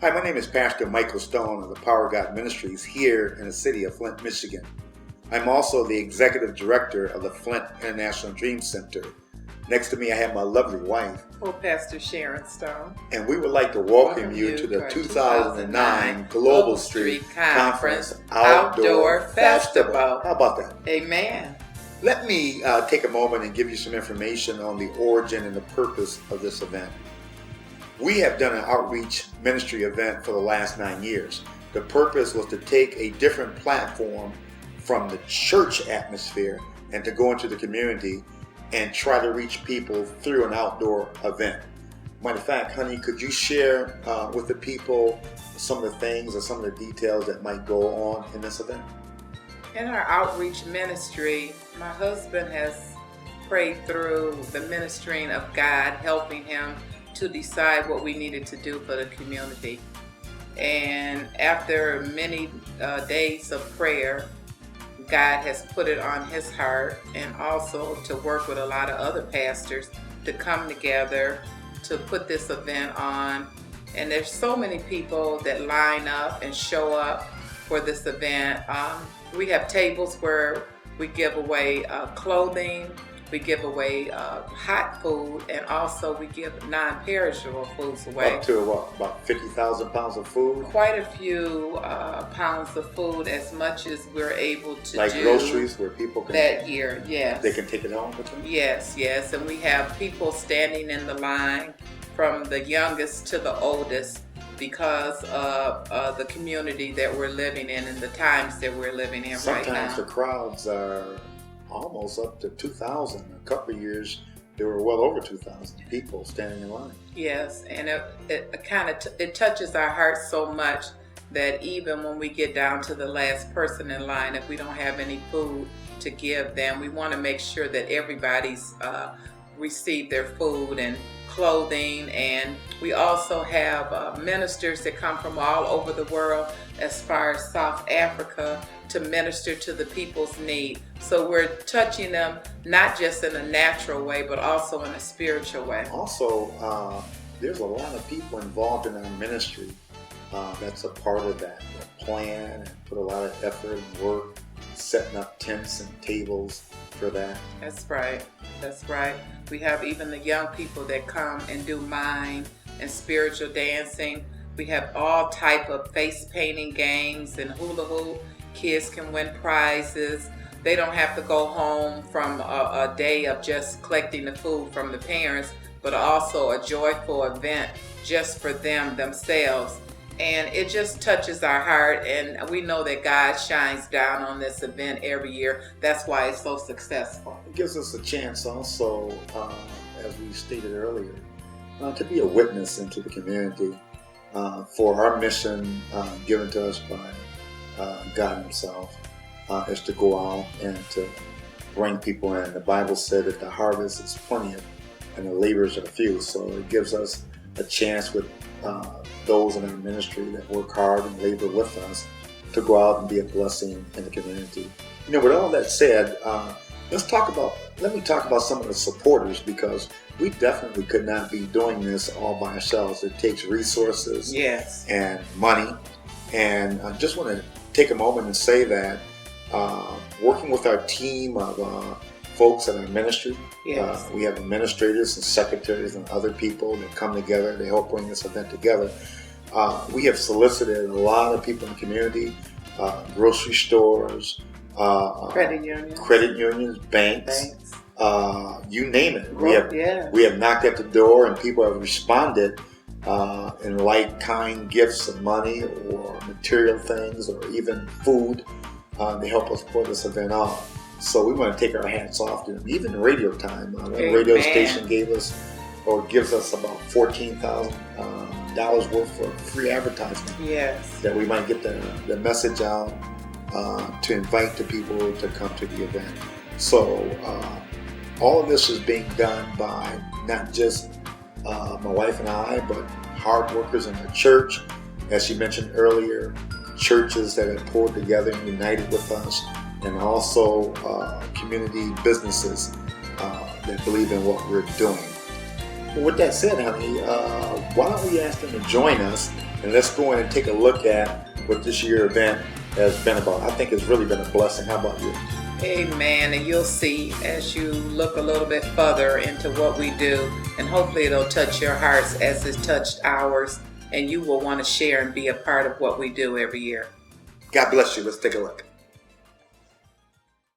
Hi, my name is Pastor Michael Stone of the Power of God Ministries here in the city of Flint, Michigan. I'm also the Executive Director of the Flint International Dream Center. Next to me, I have my lovely wife, Pastor Sharon Stone. And we would like to welcome you to the 2009 Global Street Conference Outdoor Festival. How about that? Amen. Let me take a moment and give you some information on the origin and the purpose of this event. We have done an outreach ministry event for the last 9 years. The purpose was to take a different platform from the church atmosphere and to go into the community and try to reach people through an outdoor event. Matter of fact, honey, could you share with the people some of the things or some of the details that might go on in this event? In our outreach ministry, my husband has prayed through the ministering of God, helping him to decide what we needed to do for the community. And after many days of prayer, God has put it on his heart, and also to work with a lot of other pastors to come together to put this event on. And there's so many people that line up and show up for this event. We have tables where we give away clothing, we give away hot food, and also we give non-perishable foods away. Up to about 50,000 pounds of food? Quite a few pounds of food, as much as we're able to like do. Groceries where people can... That year, yes. They can take it home with them? Yes. And we have people standing in the line from the youngest to the oldest because of the community that we're living in and the times that we're living in right now. Sometimes the crowds are almost up to 2,000. A couple of years, there were well over 2,000 people standing in line. Yes, and it touches our hearts so much that even when we get down to the last person in line, if we don't have any food to give them, we want to make sure that everybody's received their food and clothing. And we also have ministers that come from all over the world, as far as South Africa, to minister to the people's need. So we're touching them not just in a natural way, but also in a spiritual way. Also, there's a lot of people involved in our ministry that's a part of that plan and put a lot of effort and work setting up tents and tables for that. That's right. We have even the young people that come and do mime and spiritual dancing. We have all type of face painting games and hula hoop. Kids can win prizes. They don't have to go home from a day of just collecting the food from the parents, but also a joyful event just for themselves. And it just touches our heart, and we know that God shines down on this event every year. That's why it's so successful. It gives us a chance also, as we stated earlier, to be a witness into the community for our mission given to us by God himself, is to go out and to bring people in. The Bible said that the harvest is plenty and the laborers are few. So it gives us a chance with those in our ministry that work hard and labor with us to go out and be a blessing in the community. With all that said, let me talk about some of the supporters, because we definitely could not be doing this all by ourselves. It takes resources and money. And I just want to take a moment and say that working with our team of folks in our ministry, we have administrators and secretaries and other people that come together to help bring this event together. We have solicited a lot of people in the community, grocery stores, credit unions, banks. You name it. We have knocked at the door, and people have responded in like-kind gifts of money or material things or even food to help us pull this event off. So we want to take our hats off to them. Even radio time. One radio station gives us about $14,000 worth of free advertisement. That we might get the message out to invite the people to come to the event. So all of this is being done by not just my wife and I, but hard workers in the church. As you mentioned earlier, churches that have pulled together and united with us, and also community businesses that believe in what we're doing. With that said, honey, why don't we ask them to join us, and let's go in and take a look at what this year event has been about. I think it's really been a blessing. How about you? Amen. And you'll see as you look a little bit further into what we do, and hopefully it'll touch your hearts as it's touched ours, and you will want to share and be a part of what we do every year. God bless you. Let's take a look.